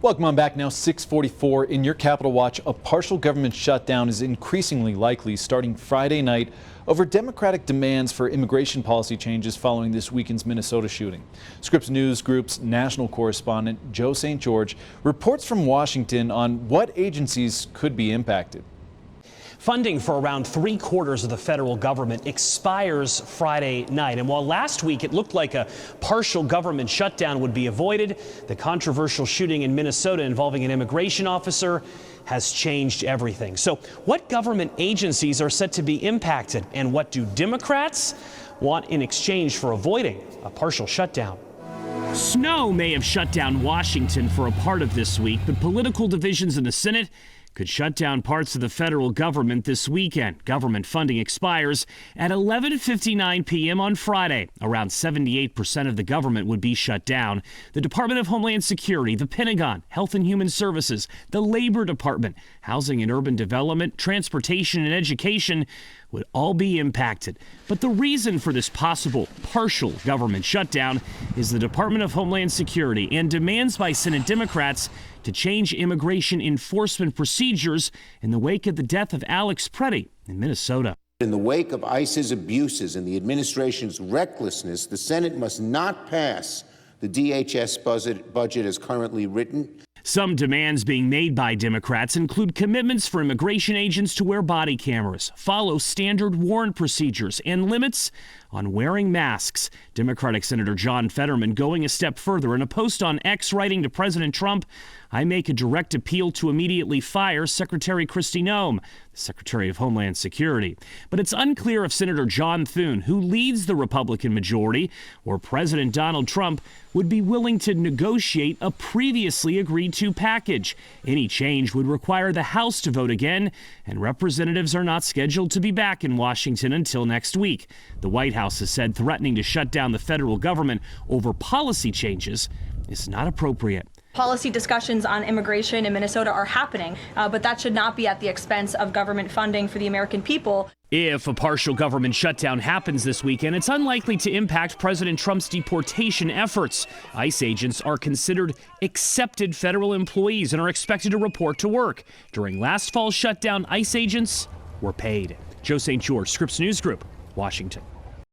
Welcome on back now, 6:44 in your Capitol Watch. A partial government shutdown is increasingly likely starting Friday night over Democratic demands for immigration policy changes following this weekend's Minnesota shooting. Scripps News Group's national correspondent Joe St. George reports from Washington on what agencies could be impacted. Funding for around 3/4 of the federal government expires Friday night. And while last week it looked like a partial government shutdown would be avoided, the controversial shooting in Minnesota involving an immigration officer has changed everything. So what government agencies are set to be impacted, and what do Democrats want in exchange for avoiding a partial shutdown? Snow may have shut down Washington for a part of this week, but political divisions in the Senate could shut down parts of the federal government this weekend. Government funding expires at 11:59 p.m. on Friday. Around 78% of the government would be shut down. The Department of Homeland Security, the Pentagon, Health and Human Services, the Labor Department, Housing and Urban Development, Transportation and Education would all be impacted. But the reason for this possible partial government shutdown is the Department of Homeland Security and demands by Senate Democrats to change immigration enforcement procedures in the wake of the death of Alex Preddy in Minnesota. In the wake of ICE's abuses and the administration's recklessness, the Senate must not pass the DHS budget as currently written. Some demands being made by Democrats include commitments for immigration agents to wear body cameras, follow standard warrant procedures, and limits on wearing masks. Democratic Senator John Fetterman going a step further in a post on X, writing to President Trump, "I make a direct appeal to immediately fire Secretary Kristi Noem, the Secretary of Homeland Security." But it's unclear if Senator John Thune, who leads the Republican majority, or President Donald Trump would be willing to negotiate a previously agreed to package. Any change would require the House to vote again, and representatives are not scheduled to be back in Washington until next week. The White House has said threatening to shut down the federal government over policy changes is not appropriate. Policy discussions on immigration in Minnesota are happening, but that should not be at the expense of government funding for the American people. If a partial government shutdown happens this weekend, it's unlikely to impact President Trump's deportation efforts. ICE agents are considered accepted federal employees and are expected to report to work. During last fall's shutdown, ICE agents were paid. Joe St. George, Scripps News Group, Washington.